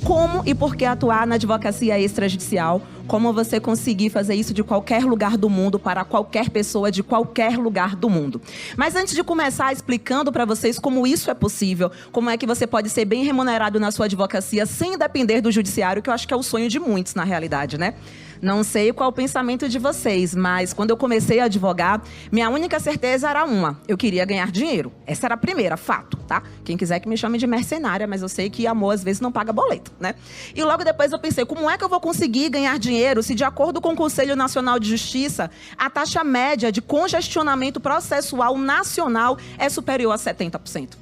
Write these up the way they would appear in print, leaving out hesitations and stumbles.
como e por que atuar na advocacia extrajudicial, como você conseguir fazer isso de qualquer lugar do mundo para qualquer pessoa de qualquer lugar do mundo. Mas antes de começar explicando para vocês como isso é possível, como é que você pode ser bem remunerado na sua advocacia sem depender do judiciário, que eu acho que é o sonho de muitos na realidade, né? Não sei qual é o pensamento de vocês, mas quando eu comecei a advogar, minha única certeza era uma: eu queria ganhar dinheiro. Essa era a primeira, fato, tá? Quem quiser que me chame de mercenária, mas eu sei que amor às vezes não paga boleto, né? E logo depois eu pensei, como é que eu vou conseguir ganhar dinheiro se, de acordo com o Conselho Nacional de Justiça, a taxa média de congestionamento processual nacional é superior a 70%?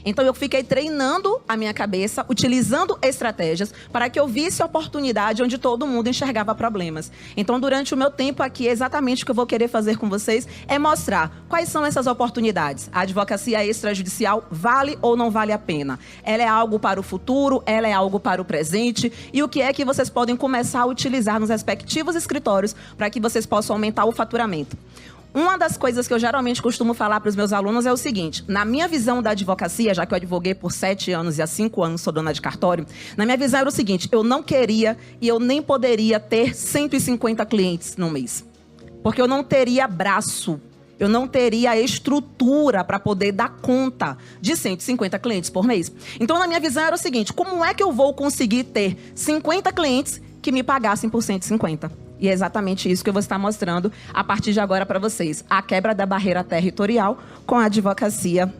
Então, eu fiquei treinando a minha cabeça, utilizando estratégias para que eu visse oportunidade onde todo mundo enxergava problemas. Então, durante o meu tempo aqui, exatamente o que eu vou querer fazer com vocês é mostrar quais são essas oportunidades. A advocacia extrajudicial vale ou não vale a pena? Ela é algo para o futuro, ela é algo para o presente, e o que é que vocês podem começar a utilizar nos respectivos escritórios para que vocês possam aumentar o faturamento. Uma das coisas que eu geralmente costumo falar para os meus alunos é o seguinte: na minha visão da advocacia, já que eu advoguei por 7 anos e há 5 anos sou dona de cartório, na minha visão era o seguinte: eu não queria e eu nem poderia ter 150 clientes no mês. Porque eu não teria braço, eu não teria estrutura para poder dar conta de 150 clientes por mês. Então, na minha visão era o seguinte: como é que eu vou conseguir ter 50 clientes que me pagassem por 150? E é exatamente isso que eu vou estar mostrando a partir de agora para vocês. A quebra da barreira territorial com a advocacia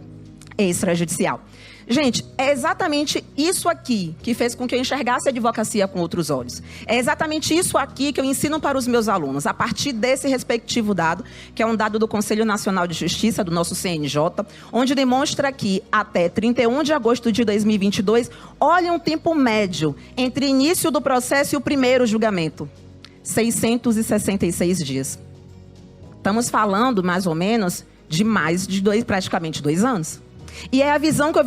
extrajudicial. Gente, é exatamente isso aqui que fez com que eu enxergasse a advocacia com outros olhos. É exatamente isso aqui que eu ensino para os meus alunos, a partir desse respectivo dado, que é um dado do Conselho Nacional de Justiça, do nosso CNJ, onde demonstra que até 31 de agosto de 2022, olha um tempo médio entre início do processo e o primeiro julgamento. 666 dias. Estamos falando, mais ou menos, de mais de praticamente 2 anos. E é a visão que eu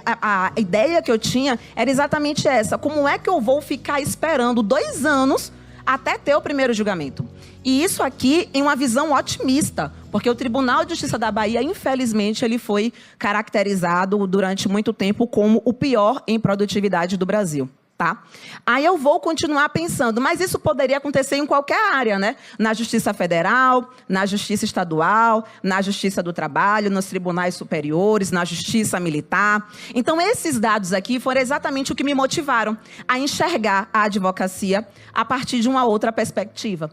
a ideia que eu tinha era exatamente essa: como é que eu vou ficar esperando 2 anos até ter o primeiro julgamento? E isso aqui em uma visão otimista, porque o Tribunal de Justiça da Bahia, infelizmente, ele foi caracterizado durante muito tempo como o pior em produtividade do Brasil. Tá? Aí eu vou continuar pensando, mas isso poderia acontecer em qualquer área, né? Na Justiça Federal, na Justiça Estadual, na Justiça do Trabalho, nos tribunais superiores, na Justiça Militar. Então, esses dados aqui foram exatamente o que me motivaram a enxergar a advocacia a partir de uma outra perspectiva.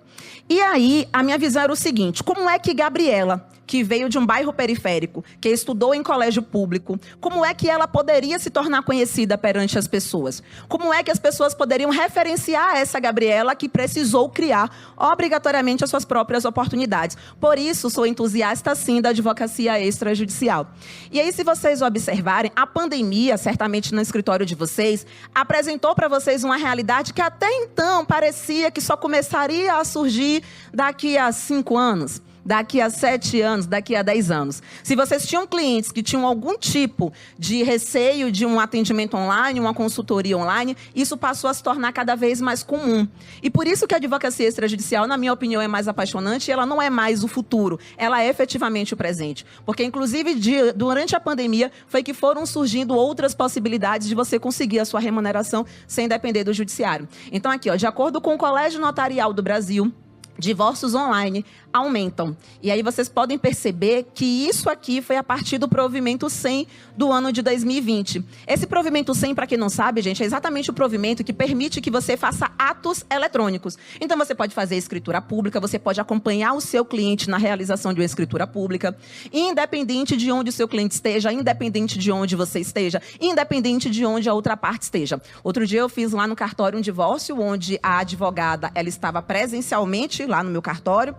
E aí, a minha visão era o seguinte: como é que Gabriela, que veio de um bairro periférico, que estudou em colégio público, como é que ela poderia se tornar conhecida perante as pessoas? Como é que as pessoas poderiam referenciar essa Gabriela que precisou criar obrigatoriamente as suas próprias oportunidades? Por isso, sou entusiasta, sim, da advocacia extrajudicial. E aí, se vocês observarem, a pandemia, certamente no escritório de vocês, apresentou para vocês uma realidade que até então parecia que só começaria a surgir daqui a 5 anos. Daqui a 7 anos, daqui a 10 anos. Se vocês tinham clientes que tinham algum tipo de receio de um atendimento online, uma consultoria online, isso passou a se tornar cada vez mais comum. E por isso que a advocacia extrajudicial, na minha opinião, é mais apaixonante, e ela não é mais o futuro, ela é efetivamente o presente. Porque, inclusive, durante a pandemia, foi que foram surgindo outras possibilidades de você conseguir a sua remuneração sem depender do judiciário. Então, aqui, ó, de acordo com o Colégio Notarial do Brasil, divórcios online aumentam. E aí vocês podem perceber que isso aqui foi a partir do provimento 100 do ano de 2020. Esse provimento 100, para quem não sabe, gente, é exatamente o provimento que permite que você faça atos eletrônicos. Então, você pode fazer escritura pública, você pode acompanhar o seu cliente na realização de uma escritura pública, independente de onde o seu cliente esteja, independente de onde você esteja, independente de onde a outra parte esteja. Outro dia eu fiz lá no cartório um divórcio, onde a advogada, ela estava presencialmente lá no meu cartório.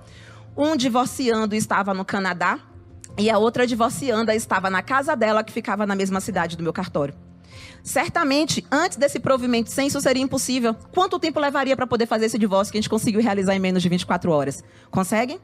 Um divorciando estava no Canadá e a outra divorcianda estava na casa dela, que ficava na mesma cidade do meu cartório. Certamente, antes desse provimento 100, isso seria impossível. Quanto tempo levaria para poder fazer esse divórcio que a gente conseguiu realizar em menos de 24 horas? Conseguem?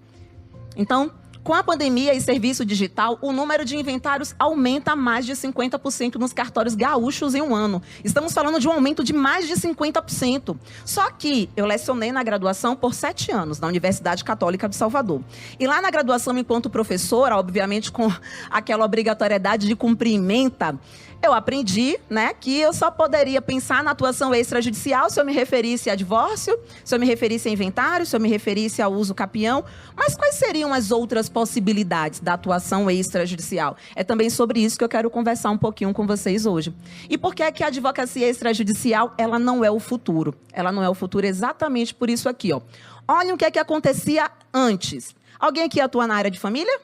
Então, com a pandemia e serviço digital, o número de inventários aumenta mais de 50% nos cartórios gaúchos em um ano. Estamos falando de um aumento de mais de 50%. Só que eu lecionei na graduação por 7 anos, na Universidade Católica de Salvador. E lá na graduação, enquanto professora, obviamente com aquela obrigatoriedade de cumprimenta, eu aprendi, né, que eu só poderia pensar na atuação extrajudicial se eu me referisse a divórcio, se eu me referisse a inventário, se eu me referisse ao uso capião. Mas quais seriam as outras possibilidades da atuação extrajudicial? É também sobre isso que eu quero conversar um pouquinho com vocês hoje. E por que é que a advocacia extrajudicial, ela não é o futuro? Ela não é o futuro exatamente por isso aqui, ó. Olhem o que é que acontecia antes. Alguém aqui atua na área de família?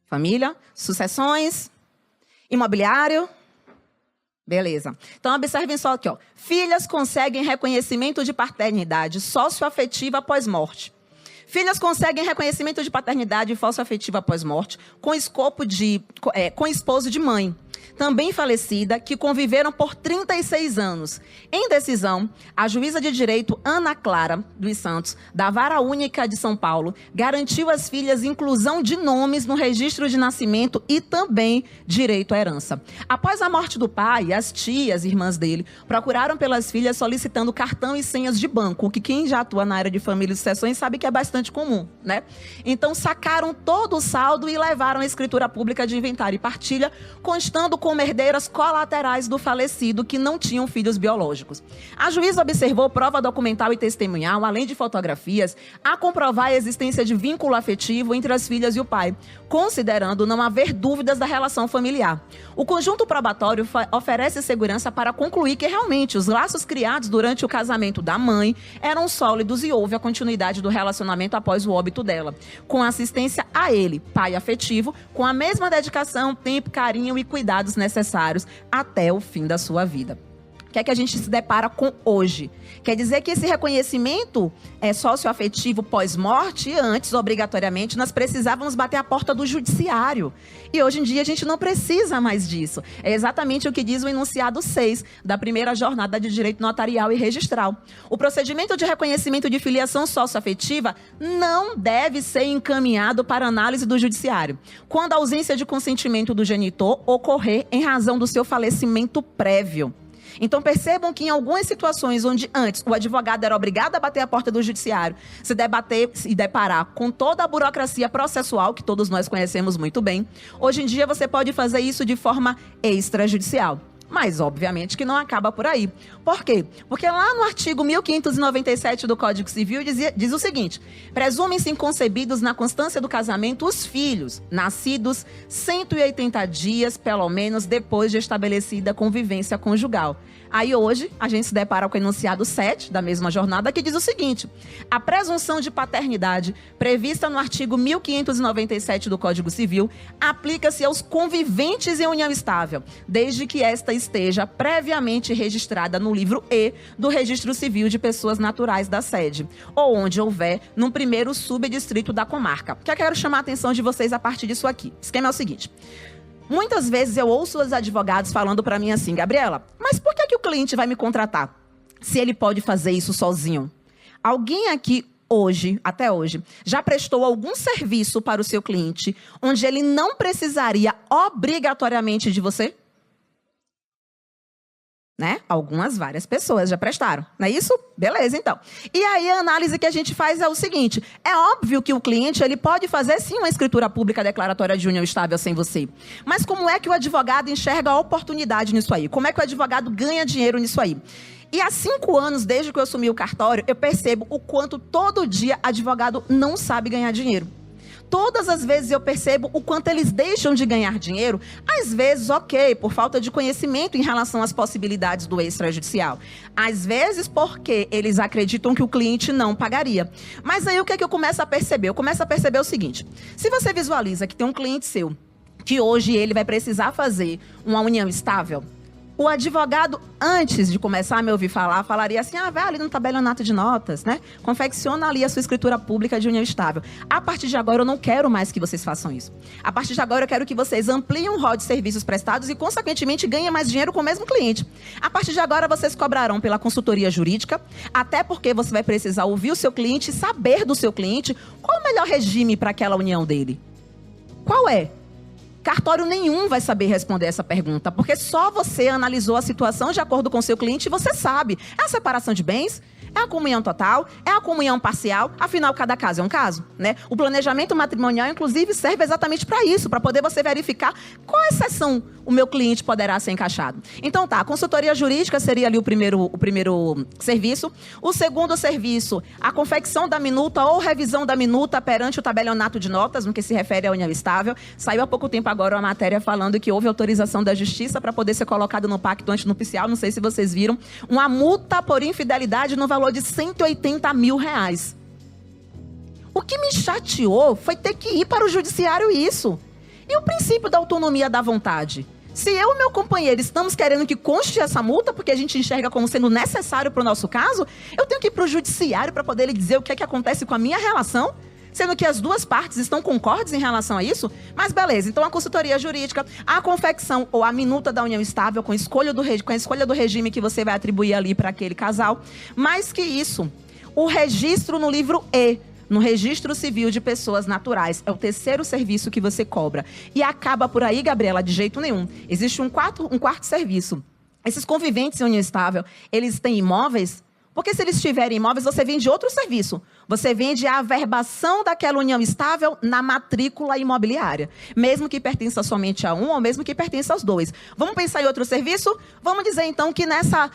Família, sucessões, imobiliário. Beleza. Então, observem só aqui, ó. Filhas conseguem reconhecimento de paternidade socioafetiva após morte. Filhas conseguem reconhecimento de paternidade socioafetiva após morte com esposo de mãe, também falecida, que conviveram por 36 anos. Em decisão, a juíza de direito Ana Clara dos Santos, da Vara Única de São Paulo, garantiu às filhas inclusão de nomes no registro de nascimento e também direito à herança. Após a morte do pai, as tias, irmãs dele, procuraram pelas filhas solicitando cartão e senhas de banco, o que quem já atua na área de família e sucessões sabe que é bastante comum, né? Então, sacaram todo o saldo e levaram a escritura pública de inventário e partilha, constando como herdeiras colaterais do falecido que não tinham filhos biológicos. A juíza observou prova documental e testemunhal, além de fotografias, a comprovar a existência de vínculo afetivo entre as filhas e o pai, considerando não haver dúvidas da relação familiar. O conjunto probatório oferece segurança para concluir que realmente os laços criados durante o casamento da mãe eram sólidos e houve a continuidade do relacionamento após o óbito dela, com assistência a ele, pai afetivo, com a mesma dedicação, tempo, carinho e cuidados necessários até o fim da sua vida. O que é que a gente se depara com hoje? Quer dizer que esse reconhecimento socioafetivo pós-morte, antes, obrigatoriamente, nós precisávamos bater a porta do judiciário. E hoje em dia a gente não precisa mais disso. É exatamente o que diz o enunciado 6 da primeira jornada de direito notarial e registral. O procedimento de reconhecimento de filiação socioafetiva não deve ser encaminhado para análise do judiciário, quando a ausência de consentimento do genitor ocorrer em razão do seu falecimento prévio. Então, percebam que em algumas situações onde antes o advogado era obrigado a bater a porta do judiciário, se deparar com toda a burocracia processual, que todos nós conhecemos muito bem, hoje em dia você pode fazer isso de forma extrajudicial. Mas, obviamente, que não acaba por aí. Por quê? Porque lá no artigo 1597 do Código Civil diz o seguinte: presumem-se inconcebidos na constância do casamento os filhos, nascidos 180 dias, pelo menos, depois de estabelecida a convivência conjugal. Aí, hoje, a gente se depara com o enunciado 7 da mesma jornada, que diz o seguinte: a presunção de paternidade, prevista no artigo 1597 do Código Civil, aplica-se aos conviventes em união estável, desde que esta esteja previamente registrada no livro E do Registro Civil de Pessoas Naturais da sede, ou onde houver num primeiro subdistrito da comarca. O que eu quero chamar a atenção de vocês a partir disso aqui? O esquema é o seguinte: muitas vezes eu ouço os advogados falando para mim assim: Gabriela, mas por que o cliente vai me contratar se ele pode fazer isso sozinho? Alguém aqui hoje, até hoje, já prestou algum serviço para o seu cliente onde ele não precisaria obrigatoriamente de você? Né? Várias pessoas já prestaram, não é isso? Beleza, então. E aí a análise que a gente faz é o seguinte: é óbvio que o cliente ele pode fazer sim uma escritura pública declaratória de união estável sem você. Mas como é que o advogado enxerga a oportunidade nisso aí? Como é que o advogado ganha dinheiro nisso aí? E há 5 anos, desde que eu assumi o cartório, eu percebo o quanto todo dia advogado não sabe ganhar dinheiro. Todas as vezes eu percebo o quanto eles deixam de ganhar dinheiro, às vezes, ok, por falta de conhecimento em relação às possibilidades do extrajudicial. Às vezes porque eles acreditam que o cliente não pagaria. Mas aí o que é que eu começo a perceber? Eu começo a perceber o seguinte: se você visualiza que tem um cliente seu, que hoje ele vai precisar fazer uma união estável, o advogado, antes de começar a me ouvir falar, falaria assim: vai ali no tabelionato de notas, né? Confecciona ali a sua escritura pública de união estável. A partir de agora, eu não quero mais que vocês façam isso. A partir de agora, eu quero que vocês ampliem o rol de serviços prestados e, consequentemente, ganhem mais dinheiro com o mesmo cliente. A partir de agora, vocês cobrarão pela consultoria jurídica, até porque você vai precisar ouvir o seu cliente, saber do seu cliente qual o melhor regime para aquela união dele. Qual é? Cartório nenhum vai saber responder essa pergunta, porque só você analisou a situação de acordo com o seu cliente e você sabe. É a separação de bens? É a comunhão total? É a comunhão parcial? Afinal, cada caso é um caso, né? O planejamento matrimonial, inclusive, serve exatamente para isso, para poder você verificar qual exceção o meu cliente poderá ser encaixado. Então tá, a consultoria jurídica seria ali o primeiro serviço. O segundo serviço, a confecção da minuta ou revisão da minuta perante o tabelionato de notas, no que se refere à união estável. Saiu há pouco tempo agora uma matéria falando que houve autorização da justiça para poder ser colocado no pacto antinupcial, não sei se vocês viram, uma multa por infidelidade no valor de R$180 mil. O que me chateou foi ter que ir para o judiciário isso. E o princípio da autonomia da vontade? Se eu e meu companheiro estamos querendo que conste essa multa, porque a gente enxerga como sendo necessário para o nosso caso, eu tenho que ir para o judiciário para poder lhe dizer o que é que acontece com a minha relação, sendo que as duas partes estão concordes em relação a isso? Mas beleza, então a consultoria jurídica, a confecção ou a minuta da união estável com a escolha do regime que você vai atribuir ali para aquele casal. Mais que isso, o registro no livro E, no Registro Civil de Pessoas Naturais. É o terceiro serviço que você cobra. E acaba por aí, Gabriela, de jeito nenhum. Existe um quarto serviço. Esses conviventes em união estável, eles têm imóveis? Porque se eles tiverem imóveis, você vende outro serviço. Você vende a averbação daquela união estável na matrícula imobiliária. Mesmo que pertença somente a um ou mesmo que pertença aos dois. Vamos pensar em outro serviço? Vamos dizer, então, que nessa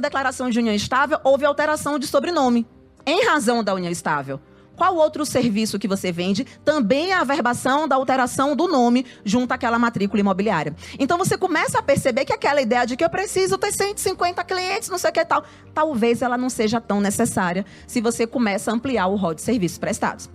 declaração de união estável houve alteração de sobrenome, em razão da união estável. Qual outro serviço que você vende? Também a averbação da alteração do nome junto àquela matrícula imobiliária. Então você começa a perceber que aquela ideia de que eu preciso ter 150 clientes, não sei o que tal, talvez ela não seja tão necessária se você começa a ampliar o rol de serviços prestados.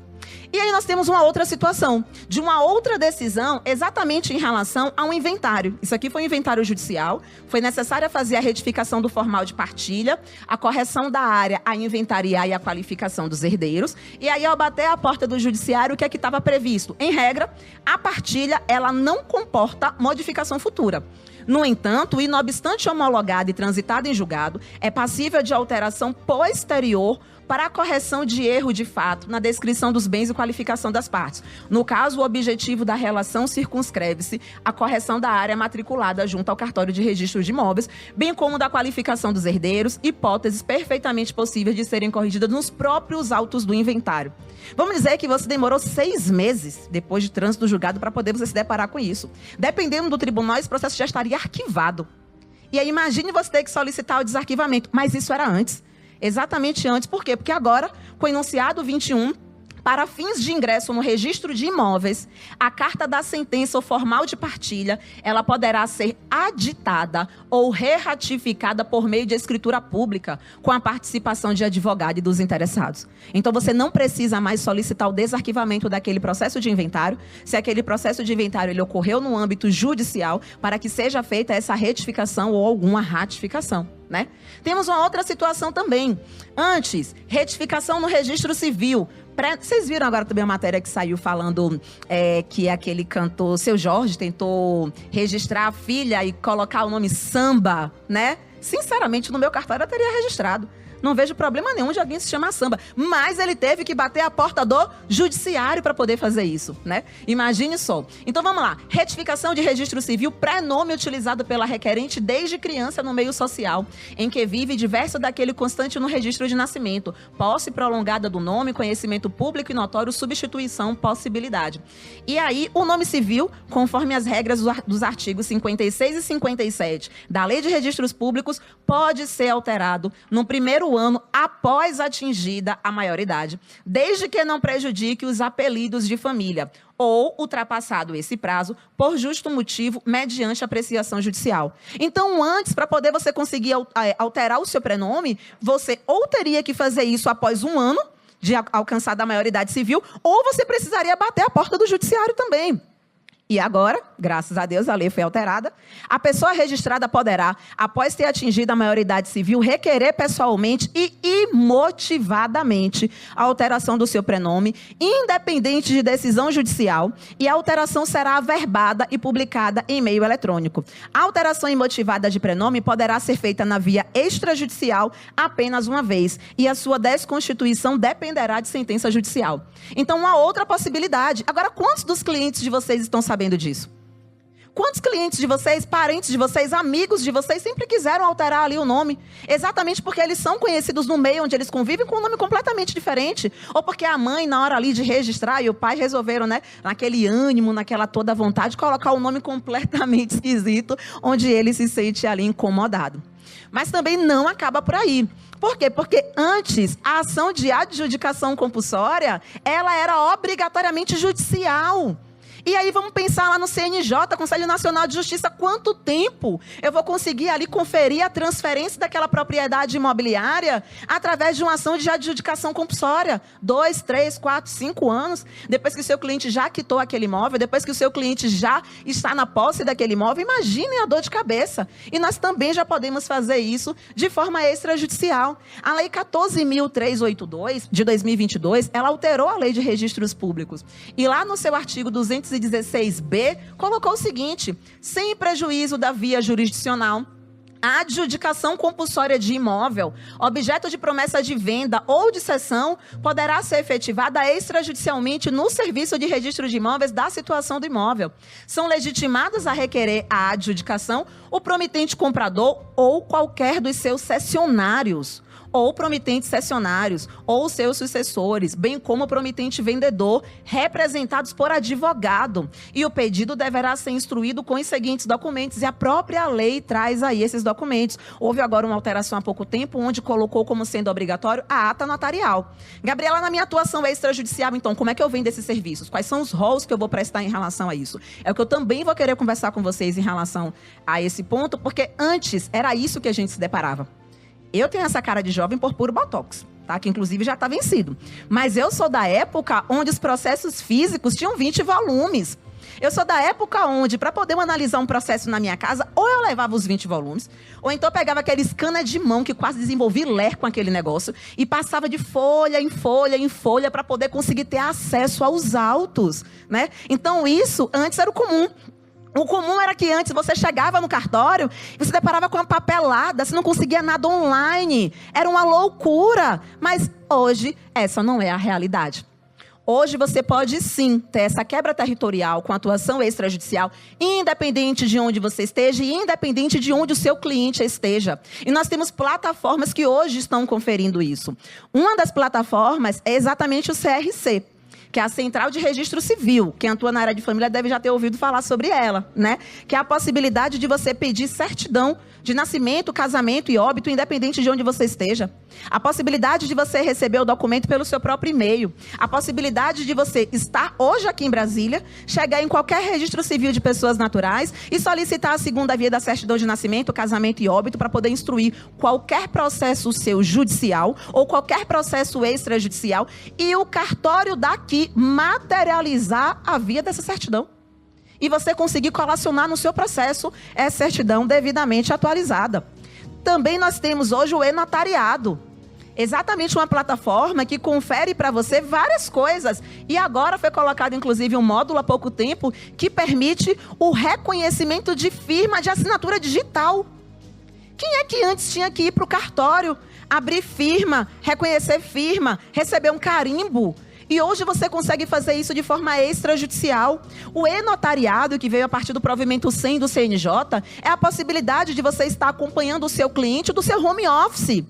E aí nós temos uma outra situação, de uma outra decisão exatamente em relação a um inventário. Isso aqui foi um inventário judicial, foi necessário fazer a retificação do formal de partilha, a correção da área a inventariar e a qualificação dos herdeiros. E aí, ao bater a porta do judiciário, o que é que estava previsto? Em regra, a partilha ela não comporta modificação futura. No entanto, e não obstante homologada e transitada em julgado, é passível de alteração posterior para a correção de erro de fato na descrição dos bens e qualificação das partes. No caso, o objetivo da relação circunscreve-se à correção da área matriculada junto ao cartório de registro de imóveis, bem como da qualificação dos herdeiros, hipóteses perfeitamente possíveis de serem corrigidas nos próprios autos do inventário. Vamos dizer que você demorou 6 meses depois de trânsito do julgado para poder você se deparar com isso. Dependendo do tribunal, esse processo já estaria arquivado. E aí imagine você ter que solicitar o desarquivamento, mas isso era antes. Exatamente antes. Por quê? Porque agora, com o enunciado 21, para fins de ingresso no registro de imóveis, a carta da sentença ou formal de partilha, ela poderá ser aditada ou re-ratificada por meio de escritura pública, com a participação de advogado e dos interessados. Então, você não precisa mais solicitar o desarquivamento daquele processo de inventário, se aquele processo de inventário ele ocorreu no âmbito judicial, para que seja feita essa retificação ou alguma ratificação. Né? Temos uma outra situação também. Antes, retificação no registro civil. Vocês viram agora também a matéria que saiu falando que aquele cantor, Seu Jorge, tentou registrar a filha e colocar o nome Samba, né? Sinceramente, no meu cartório eu teria registrado. Não vejo problema nenhum de alguém se chamar Samba. Mas ele teve que bater a porta do judiciário para poder fazer isso, né? Imagine só. Então vamos lá. Retificação de registro civil, pré-nome utilizado pela requerente desde criança no meio social, em que vive diverso daquele constante no registro de nascimento. Posse prolongada do nome, conhecimento público e notório, substituição, possibilidade. E aí, o nome civil, conforme as regras dos artigos 56 e 57 da Lei de Registros Públicos, pode ser alterado no primeiro ano após atingida a maioridade, desde que não prejudique os apelidos de família, ou ultrapassado esse prazo, por justo motivo, mediante apreciação judicial. Então, antes, para poder você conseguir alterar o seu prenome, você ou teria que fazer isso após 1 ano de alcançar da maioridade civil, ou você precisaria bater a porta do judiciário também. E agora, graças a Deus, a lei foi alterada. A pessoa registrada poderá, após ter atingido a maioridade civil, requerer pessoalmente e imotivadamente a alteração do seu prenome, independente de decisão judicial, e a alteração será averbada e publicada em meio eletrônico. A alteração imotivada de prenome poderá ser feita na via extrajudicial apenas uma vez, e a sua desconstituição dependerá de sentença judicial. Então, uma outra possibilidade. Agora, quantos dos clientes de vocês estão sabendo disso? Quantos clientes de vocês, parentes de vocês, amigos de vocês sempre quiseram alterar ali o nome? Exatamente porque eles são conhecidos no meio onde eles convivem com um nome completamente diferente. Ou porque a mãe, na hora ali de registrar, e o pai resolveram, né, naquele ânimo, naquela toda vontade, colocar um nome completamente esquisito, onde ele se sente ali incomodado. Mas também não acaba por aí. Por quê? Porque antes, a ação de adjudicação compulsória, ela era obrigatoriamente judicial. E aí vamos pensar lá no CNJ, Conselho Nacional de Justiça, quanto tempo eu vou conseguir ali conferir a transferência daquela propriedade imobiliária através de uma ação de adjudicação compulsória? 2, 3, 4, 5 anos, depois que o seu cliente já quitou aquele imóvel, depois que o seu cliente já está na posse daquele imóvel, imaginem a dor de cabeça. E nós também já podemos fazer isso de forma extrajudicial. A Lei 14.382, de 2022, ela alterou a Lei de Registros Públicos. E lá no seu artigo 216b, colocou o seguinte: sem prejuízo da via jurisdicional, a adjudicação compulsória de imóvel, objeto de promessa de venda ou de cessão, poderá ser efetivada extrajudicialmente no serviço de registro de imóveis da situação do imóvel. São legitimados a requerer a adjudicação o promitente comprador ou qualquer dos seus cessionários, ou promitentes cessionários, ou seus sucessores, bem como o promitente vendedor, representados por advogado. E o pedido deverá ser instruído com os seguintes documentos, e a própria lei traz aí esses documentos. Houve agora uma alteração há pouco tempo, onde colocou como sendo obrigatório a ata notarial. Gabriela, na minha atuação extrajudicial, então, como é que eu vendo esses serviços? Quais são os rolos que eu vou prestar em relação a isso? É o que eu também vou querer conversar com vocês em relação a esse ponto, porque antes era isso que a gente se deparava. Eu tenho essa cara de jovem por puro botox, tá? Que inclusive já está vencido. Mas eu sou da época onde os processos físicos tinham 20 volumes. Eu sou da época onde, para poder analisar um processo na minha casa, ou eu levava os 20 volumes, ou então eu pegava aquele scanner de mão que quase desenvolvi ler com aquele negócio e passava de folha em folha em folha para poder conseguir ter acesso aos autos, né? Então isso antes era o comum. O comum era que antes você chegava no cartório e se deparava com uma papelada, você não conseguia nada online. Era uma loucura. Mas hoje, essa não é a realidade. Hoje você pode sim ter essa quebra territorial com atuação extrajudicial, independente de onde você esteja e independente de onde o seu cliente esteja. E nós temos plataformas que hoje estão conferindo isso. Uma das plataformas é exatamente o CRC, que é a Central de Registro Civil. Quem atua na área de família deve já ter ouvido falar sobre ela, né? Que é a possibilidade de você pedir certidão de nascimento, casamento e óbito, independente de onde você esteja. A possibilidade de você receber o documento pelo seu próprio e-mail. A possibilidade de você estar hoje aqui em Brasília, chegar em qualquer registro civil de pessoas naturais e solicitar a segunda via da certidão de nascimento, casamento e óbito para poder instruir qualquer processo seu judicial ou qualquer processo extrajudicial e o cartório daqui materializar a via dessa certidão. E você conseguir colacionar no seu processo essa certidão devidamente atualizada. Também nós temos hoje o e-notariado. Exatamente uma plataforma que confere para você várias coisas. E agora foi colocado, inclusive, um módulo há pouco tempo que permite o reconhecimento de firma de assinatura digital. Quem é que antes tinha que ir para o cartório, abrir firma, reconhecer firma, receber um carimbo? E hoje você consegue fazer isso de forma extrajudicial. O e-notariado, que veio a partir do provimento 100 do CNJ, é a possibilidade de você estar acompanhando o seu cliente do seu home office.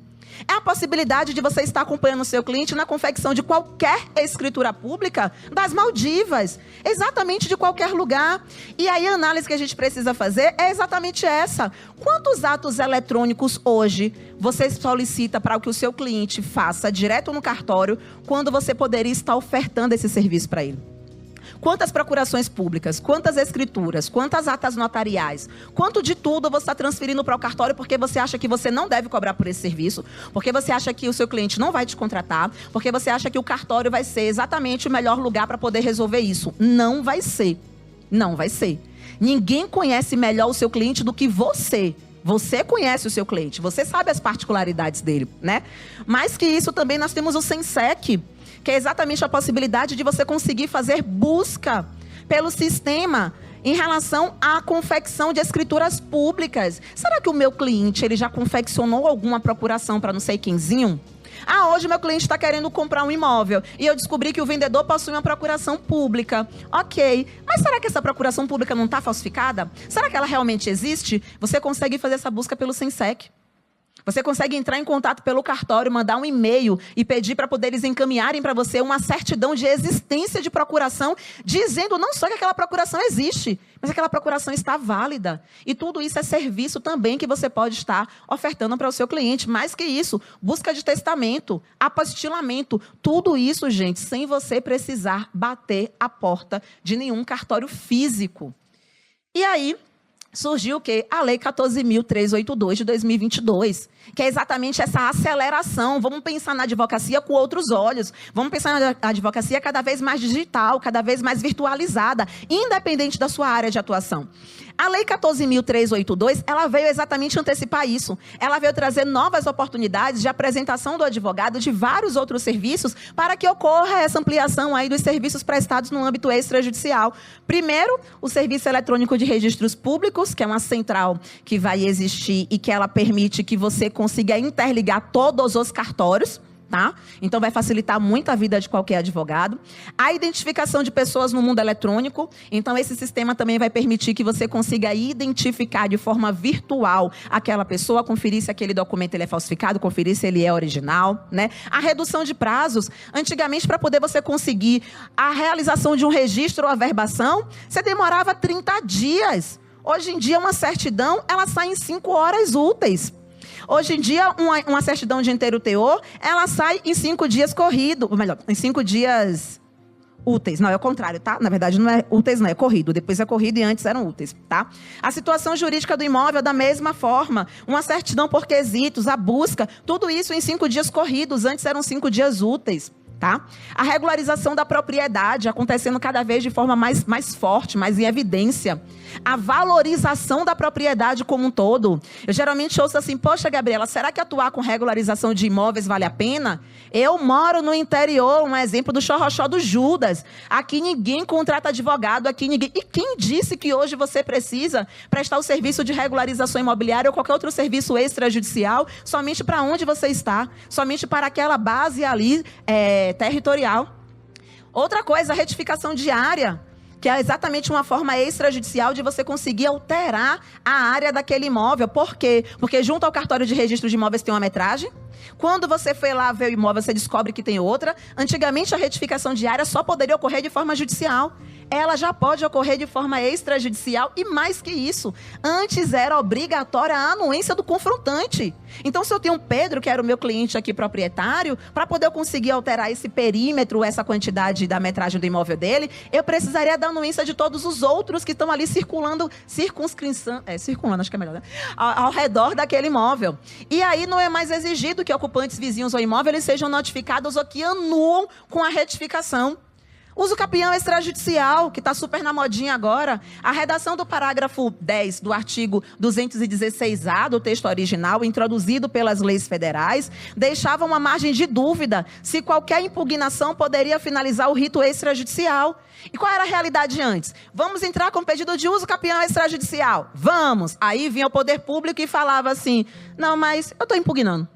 É a possibilidade de você estar acompanhando o seu cliente na confecção de qualquer escritura pública das Maldivas. Exatamente de qualquer lugar. E aí a análise que a gente precisa fazer é exatamente essa. Quantos atos eletrônicos hoje você solicita para que o seu cliente faça direto no cartório, quando você poderia estar ofertando esse serviço para ele? Quantas procurações públicas, quantas escrituras, quantas atas notariais, quanto de tudo você está transferindo para o cartório porque você acha que você não deve cobrar por esse serviço, porque você acha que o seu cliente não vai te contratar, porque você acha que o cartório vai ser exatamente o melhor lugar para poder resolver isso. Não vai ser. Não vai ser. Ninguém conhece melhor o seu cliente do que você. Você conhece o seu cliente, você sabe as particularidades dele, né? Mais que isso, também nós temos o SENSEC, que é exatamente a possibilidade de você conseguir fazer busca pelo sistema em relação à confecção de escrituras públicas. Será que o meu cliente ele já confeccionou alguma procuração para não sei quemzinho? Hoje meu cliente está querendo comprar um imóvel e eu descobri que o vendedor possui uma procuração pública. Ok, mas será que essa procuração pública não está falsificada? Será que ela realmente existe? Você consegue fazer essa busca pelo Sensec. Você consegue entrar em contato pelo cartório, mandar um e-mail e pedir para poder eles encaminharem para você uma certidão de existência de procuração, dizendo não só que aquela procuração existe, mas aquela procuração está válida. E tudo isso é serviço também que você pode estar ofertando para o seu cliente. Mais que isso, busca de testamento, apostilamento, tudo isso, gente, sem você precisar bater a porta de nenhum cartório físico. E aí surgiu o quê? A Lei 14.382 de 2022, que é exatamente essa aceleração. Vamos pensar na advocacia com outros olhos. Vamos pensar na advocacia cada vez mais digital, cada vez mais virtualizada, independente da sua área de atuação. A Lei 14.382, ela veio exatamente antecipar isso. Ela veio trazer novas oportunidades de apresentação do advogado de vários outros serviços para que ocorra essa ampliação aí dos serviços prestados no âmbito extrajudicial. Primeiro, o Serviço Eletrônico de Registros Públicos, que é uma central que vai existir e que ela permite que você consiga interligar todos os cartórios. Tá? Então, vai facilitar muito a vida de qualquer advogado. A identificação de pessoas no mundo eletrônico. Então, esse sistema também vai permitir que você consiga identificar de forma virtual aquela pessoa, conferir se aquele documento ele é falsificado, conferir se ele é original, né? A redução de prazos. Antigamente, para poder você conseguir a realização de um registro ou averbação, você demorava 30 dias. Hoje em dia, uma certidão, ela sai em 5 horas úteis. Hoje em dia, uma certidão de inteiro teor, ela sai em 5 dias corrido, ou melhor, em 5 dias úteis. Não, é o contrário, tá? Na verdade, não é úteis, não, é corrido. Depois é corrido e antes eram úteis, tá? A situação jurídica do imóvel, da mesma forma. Uma certidão por quesitos, a busca, tudo isso em 5 dias corridos. Antes eram 5 dias úteis. Tá? A regularização da propriedade acontecendo cada vez de forma mais forte, mais em evidência. A valorização da propriedade como um todo. Eu geralmente ouço assim, poxa, Gabriela, será que atuar com regularização de imóveis vale a pena? Eu moro no interior, um exemplo do xorroxó do Judas. Aqui ninguém contrata advogado, aqui ninguém... E quem disse que hoje você precisa prestar o serviço de regularização imobiliária ou qualquer outro serviço extrajudicial somente para onde você está? Somente para aquela base ali, territorial. Outra coisa, a retificação diária, que é exatamente uma forma extrajudicial de você conseguir alterar a área daquele imóvel. Por quê? Porque junto ao cartório de registro de imóveis tem uma metragem. Quando você foi lá ver o imóvel, você descobre que tem outra. Antigamente, a retificação diária só poderia ocorrer de forma judicial. Ela já pode ocorrer de forma extrajudicial e mais que isso, antes era obrigatória a anuência do confrontante. Então, se eu tenho um Pedro, que era o meu cliente aqui proprietário, para poder eu conseguir alterar esse perímetro, essa quantidade da metragem do imóvel dele, eu precisaria da anuência de todos os outros que estão ali circulando, circulando, acho que é melhor, né? Ao redor daquele imóvel. E aí não é mais exigido que ocupantes vizinhos ao imóvel eles sejam notificados ou que anuam com a retificação. Uso capião extrajudicial, que está super na modinha agora. A redação do parágrafo 10 do artigo 216A do texto original, introduzido pelas leis federais, deixava uma margem de dúvida se qualquer impugnação poderia finalizar o rito extrajudicial. E qual era a realidade antes? Vamos entrar com pedido de uso capião extrajudicial? Vamos! Aí vinha o poder público e falava assim, não, mas eu estou impugnando.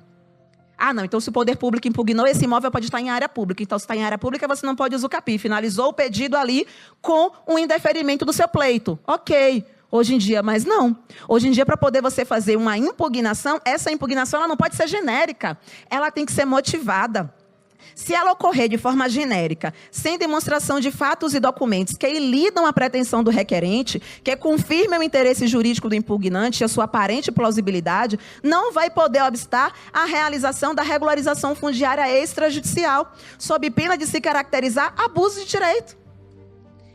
Ah, não, então se o poder público impugnou, esse imóvel pode estar em área pública. Então, se está em área pública, você não pode usucapi. Finalizou o pedido ali com um indeferimento do seu pleito. Ok. Hoje em dia, mas não. Hoje em dia, para poder você fazer uma impugnação, essa impugnação ela não pode ser genérica. Ela tem que ser motivada. Se ela ocorrer de forma genérica, sem demonstração de fatos e documentos que ilidam a pretensão do requerente, que confirmem o interesse jurídico do impugnante e a sua aparente plausibilidade, não vai poder obstar a realização da regularização fundiária extrajudicial, sob pena de se caracterizar abuso de direito.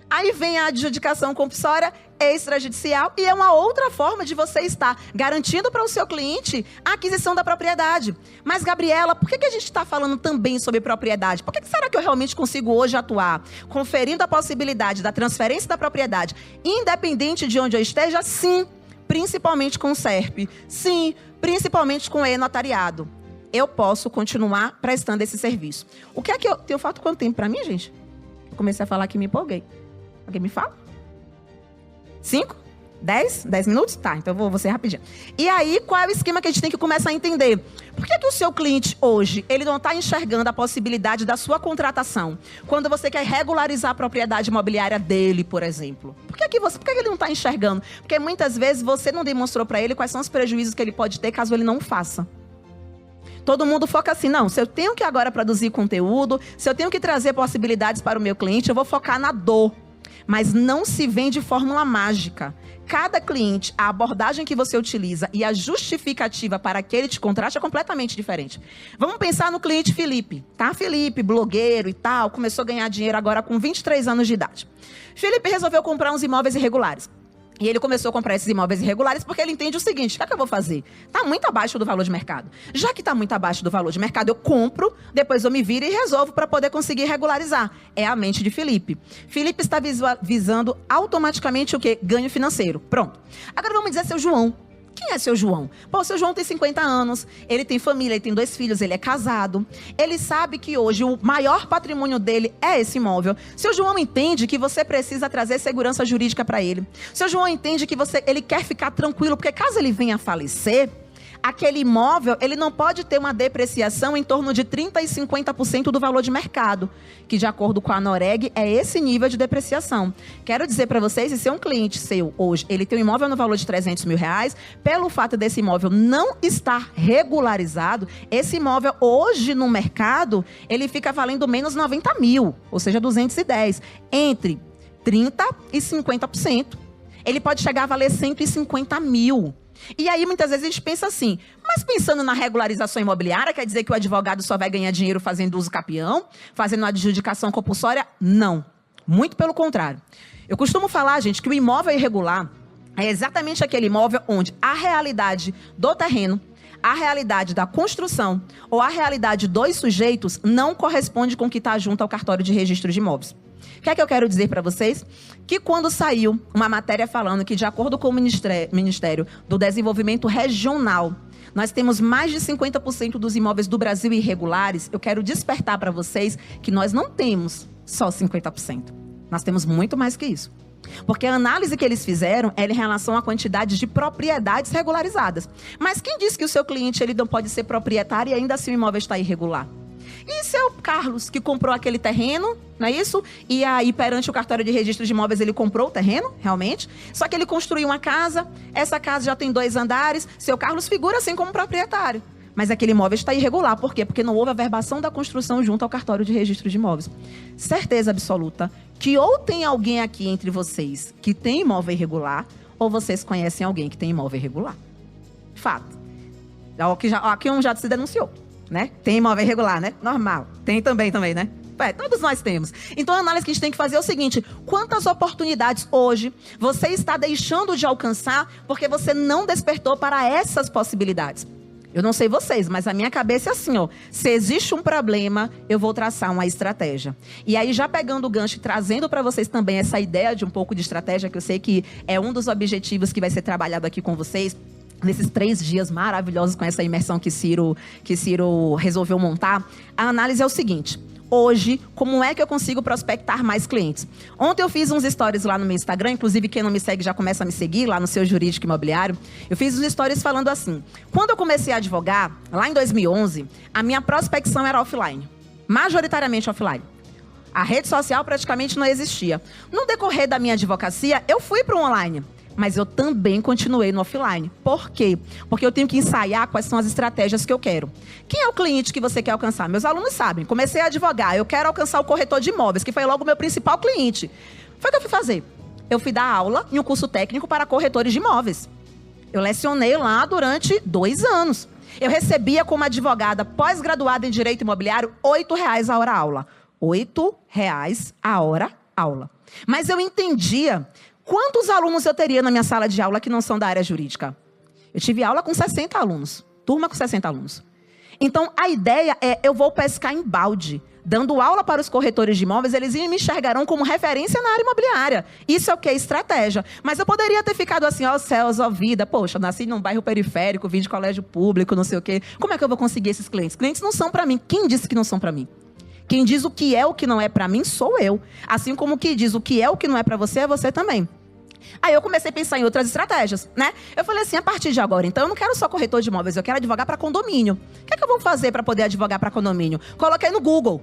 Aí vem a adjudicação compulsória extrajudicial e é uma outra forma de você estar garantindo para o seu cliente a aquisição da propriedade. Mas, Gabriela, por que a gente está falando também sobre propriedade? Por que será que eu realmente consigo hoje atuar conferindo a possibilidade da transferência da propriedade, independente de onde eu esteja? Sim, principalmente com o SERP. Sim, principalmente com o e-notariado. Eu posso continuar prestando esse serviço. O que é que eu... Tenho falta quanto tempo para mim, gente? Eu comecei a falar que me empolguei. Alguém me fala? 5? 10? 10 minutos? Tá, então vou ser rapidinho. E aí, qual é o esquema que a gente tem que começar a entender? Por que o seu cliente hoje, ele não está enxergando a possibilidade da sua contratação? Quando você quer regularizar a propriedade imobiliária dele, por exemplo. Por que ele não está enxergando? Porque muitas vezes você não demonstrou para ele quais são os prejuízos que ele pode ter caso ele não faça. Todo mundo foca assim, não, se eu tenho que agora produzir conteúdo, se eu tenho que trazer possibilidades para o meu cliente, eu vou focar na dor. Mas não se vende fórmula mágica. Cada cliente, a abordagem que você utiliza e a justificativa para que ele te contrate é completamente diferente. Vamos pensar no cliente Felipe, tá? Felipe, blogueiro e tal, começou a ganhar dinheiro agora com 23 anos de idade. Felipe resolveu comprar uns imóveis irregulares. E ele começou a comprar esses imóveis irregulares porque ele entende o seguinte, o que eu vou fazer? Está muito abaixo do valor de mercado. Já que está muito abaixo do valor de mercado, eu compro, depois eu me viro e resolvo para poder conseguir regularizar. É a mente de Felipe. Felipe está visando automaticamente o quê? Ganho financeiro. Pronto. Agora vamos dizer seu João. Quem é seu João? Pô, seu João tem 50 anos, ele tem família, ele tem 2 filhos, ele é casado. Ele sabe que hoje o maior patrimônio dele é esse imóvel. Seu João entende que você precisa trazer segurança jurídica para ele. Seu João entende que ele quer ficar tranquilo, porque caso ele venha a falecer, aquele imóvel, ele não pode ter uma depreciação em torno de 30% e 50% do valor de mercado, que de acordo com a Noreg é esse nível de depreciação. Quero dizer para vocês, se é um cliente seu hoje, ele tem um imóvel no valor de R$300 mil, pelo fato desse imóvel não estar regularizado, esse imóvel hoje no mercado, ele fica valendo menos 90 mil, ou seja, 210, entre 30% e 50%. Ele pode chegar a valer 150 mil. E aí, muitas vezes, a gente pensa assim, mas pensando na regularização imobiliária, quer dizer que o advogado só vai ganhar dinheiro fazendo uso capião, fazendo adjudicação compulsória? Não. Muito pelo contrário. Eu costumo falar, gente, que o imóvel irregular é exatamente aquele imóvel onde a realidade do terreno, a realidade da construção ou a realidade dos sujeitos não corresponde com o que está junto ao cartório de registro de imóveis. O que é que eu quero dizer para vocês? Que quando saiu uma matéria falando que, de acordo com o Ministério do Desenvolvimento Regional, nós temos mais de 50% dos imóveis do Brasil irregulares, eu quero despertar para vocês que nós não temos só 50%. Nós temos muito mais que isso. Porque a análise que eles fizeram era em relação à quantidade de propriedades regularizadas. Mas quem disse que o seu cliente ele não pode ser proprietário e ainda assim o imóvel está irregular? E se é o Carlos que comprou aquele terreno, não é isso? E aí, perante o cartório de registro de imóveis, ele comprou o terreno, realmente. Só que ele construiu uma casa, essa casa já tem 2 andares, seu Carlos figura assim como proprietário. Mas aquele imóvel está irregular. Por quê? Porque não houve a verbação da construção junto ao cartório de registro de imóveis. Certeza absoluta que ou tem alguém aqui entre vocês que tem imóvel irregular, ou vocês conhecem alguém que tem imóvel irregular. Fato. Aqui um já se denunciou. Né? Tem imóvel irregular, né? Normal. Tem também, né? Todos nós temos. Então, a análise que a gente tem que fazer é o seguinte, quantas oportunidades hoje você está deixando de alcançar porque você não despertou para essas possibilidades? Eu não sei vocês, mas a minha cabeça é assim, ó. Se existe um problema, eu vou traçar uma estratégia. E aí, já pegando o gancho e trazendo para vocês também essa ideia de um pouco de estratégia, que eu sei que é um dos objetivos que vai ser trabalhado aqui com vocês, nesses 3 dias maravilhosos com essa imersão que Ciro resolveu montar, a análise é o seguinte. Hoje, como é que eu consigo prospectar mais clientes? Ontem eu fiz uns stories lá no meu Instagram, inclusive quem não me segue já começa a me seguir lá no Seu Jurídico Imobiliário. Eu fiz uns stories falando assim, quando eu comecei a advogar, lá em 2011, a minha prospecção era offline, majoritariamente offline. A rede social praticamente não existia. No decorrer da minha advocacia, eu fui para o online. Mas eu também continuei no offline. Por quê? Porque eu tenho que ensaiar quais são as estratégias que eu quero. Quem é o cliente que você quer alcançar? Meus alunos sabem. Comecei a advogar. Eu quero alcançar o corretor de imóveis, que foi logo o meu principal cliente. Foi o que eu fui fazer. Eu fui dar aula em um curso técnico para corretores de imóveis. Eu lecionei lá durante 2 anos. Eu recebia como advogada pós-graduada em Direito Imobiliário R$8 a hora aula. R$8 a hora aula. Mas eu entendia... Quantos alunos eu teria na minha sala de aula que não são da área jurídica? Eu tive aula com 60 alunos. Turma com 60 alunos. Então, a ideia é, eu vou pescar em balde. Dando aula para os corretores de imóveis, eles me enxergarão como referência na área imobiliária. Isso é o que é estratégia. Mas eu poderia ter ficado assim, ó céus, ó vida. Poxa, eu nasci num bairro periférico, vim de colégio público, não sei o quê. Como é que eu vou conseguir esses clientes? Clientes não são para mim. Quem disse que não são para mim? Quem diz o que é o que não é para mim, sou eu. Assim como quem diz o que é o que não é para você, é você também. Aí eu comecei a pensar em outras estratégias, né? Eu falei assim, a partir de agora, então, eu não quero só corretor de imóveis, eu quero advogar para condomínio. O que é que eu vou fazer para poder advogar para condomínio? Coloquei no Google,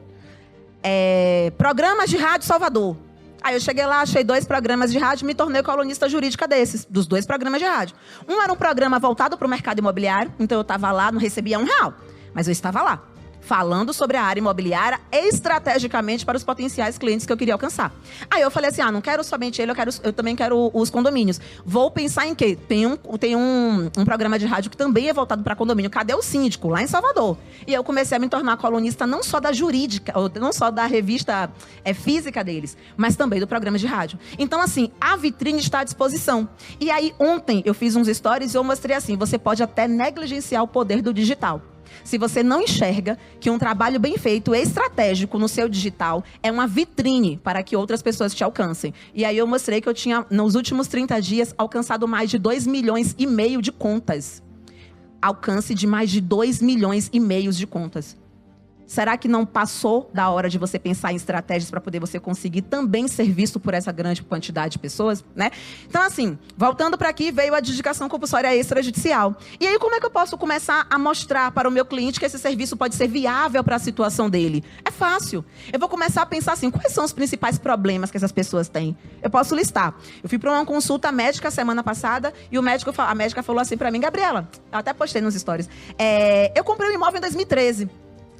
programas de rádio Salvador. Aí eu cheguei lá, achei 2 programas de rádio, me tornei colunista jurídica dos 2 programas de rádio. Um era um programa voltado para o mercado imobiliário, então eu estava lá, não recebia R$1, mas eu estava lá, falando sobre a área imobiliária estrategicamente para os potenciais clientes que eu queria alcançar. Aí eu falei assim, não quero somente ele, eu também quero os condomínios. Vou pensar em quê? Tem um programa de rádio que também é voltado para condomínio. Cadê o síndico? Lá em Salvador. E eu comecei a me tornar colunista não só da jurídica, ou não só da revista física deles, mas também do programa de rádio. Então, assim, a vitrine está à disposição. E aí, ontem, eu fiz uns stories e eu mostrei assim, você pode até negligenciar o poder do digital. Se você não enxerga que um trabalho bem feito, estratégico no seu digital, é uma vitrine para que outras pessoas te alcancem. E aí eu mostrei que eu tinha, nos últimos 30 dias, alcançado mais de 2,5 milhões de contas. Alcance de mais de 2,5 milhões de contas. Será que não passou da hora de você pensar em estratégias para poder você conseguir também ser visto por essa grande quantidade de pessoas, né? Então, assim, voltando para aqui, veio a adjudicação compulsória extrajudicial. E aí, como é que eu posso começar a mostrar para o meu cliente que esse serviço pode ser viável para a situação dele? É fácil. Eu vou começar a pensar assim, quais são os principais problemas que essas pessoas têm? Eu posso listar. Eu fui para uma consulta médica semana passada e a médica falou assim para mim, Gabriela, eu até postei nos stories, eu comprei um imóvel em 2013.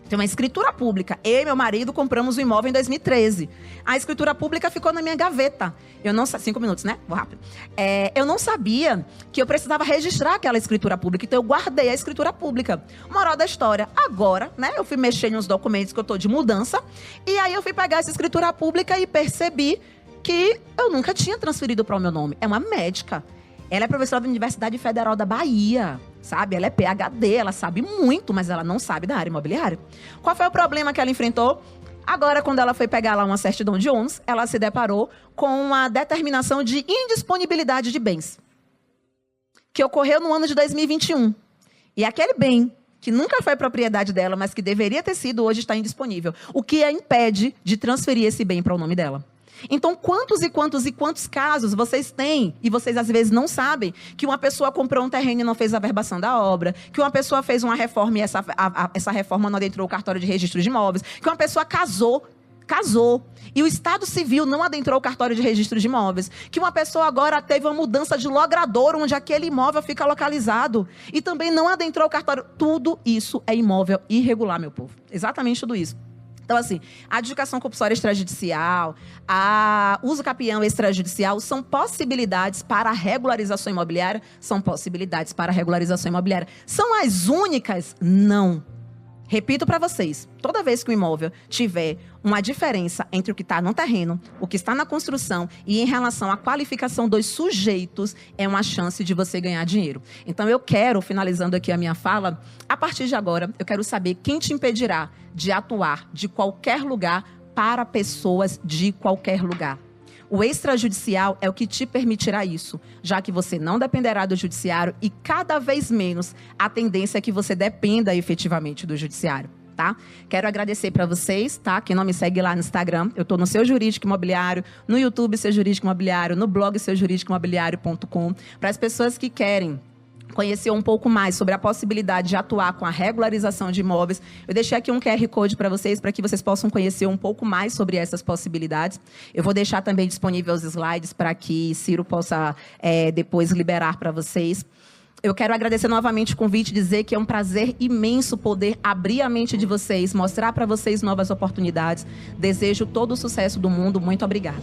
Tem uma escritura pública. Eu e meu marido compramos o imóvel em 2013. A escritura pública ficou na minha gaveta. 5 minutos, né? Vou rápido. Eu não sabia que eu precisava registrar aquela escritura pública. Então, eu guardei a escritura pública. Moral da história. Agora, né? Eu fui mexer nos documentos que eu tô de mudança. E aí, eu fui pegar essa escritura pública e percebi que eu nunca tinha transferido para o meu nome. É uma médica. Ela é professora da Universidade Federal da Bahia, sabe? Ela é PhD, ela sabe muito, mas ela não sabe da área imobiliária. Qual foi o problema que ela enfrentou? Agora, quando ela foi pegar lá uma certidão de ônus, ela se deparou com uma determinação de indisponibilidade de bens, que ocorreu no ano de 2021. E aquele bem, que nunca foi propriedade dela, mas que deveria ter sido, hoje está indisponível. O que a impede de transferir esse bem para o nome dela. Então, quantos casos vocês têm, e vocês às vezes não sabem, que uma pessoa comprou um terreno e não fez a averbação da obra, que uma pessoa fez uma reforma e essa reforma não adentrou o cartório de registro de imóveis, que uma pessoa casou, e o Estado Civil não adentrou o cartório de registro de imóveis, que uma pessoa agora teve uma mudança de logrador, onde aquele imóvel fica localizado, e também não adentrou o cartório. Tudo isso é imóvel irregular, meu povo. Exatamente tudo isso. Então, assim, a adjudicação compulsória extrajudicial, a uso capião extrajudicial são possibilidades para a regularização imobiliária? São possibilidades para a regularização imobiliária. São as únicas? Não. Repito para vocês, toda vez que o imóvel tiver uma diferença entre o que está no terreno, o que está na construção e em relação à qualificação dos sujeitos, é uma chance de você ganhar dinheiro. Então eu quero, finalizando aqui a minha fala, a partir de agora, eu quero saber quem te impedirá de atuar de qualquer lugar para pessoas de qualquer lugar. O extrajudicial é o que te permitirá isso, já que você não dependerá do judiciário e cada vez menos a tendência é que você dependa efetivamente do judiciário, tá? Quero agradecer para vocês, tá? Quem não me segue lá no Instagram, eu estou no Seu Jurídico Imobiliário, no YouTube Seu Jurídico Imobiliário, no blog seujuridicoimobiliario.com. Para as pessoas que querem conhecer um pouco mais sobre a possibilidade de atuar com a regularização de imóveis, eu deixei aqui um QR Code para vocês que vocês possam conhecer um pouco mais sobre essas possibilidades. Eu vou deixar também disponível os slides para que Ciro possa depois liberar para vocês. Eu quero agradecer novamente o convite, dizer que é um prazer imenso poder abrir a mente de vocês, mostrar para vocês novas oportunidades. Desejo todo o sucesso do mundo. Muito obrigada.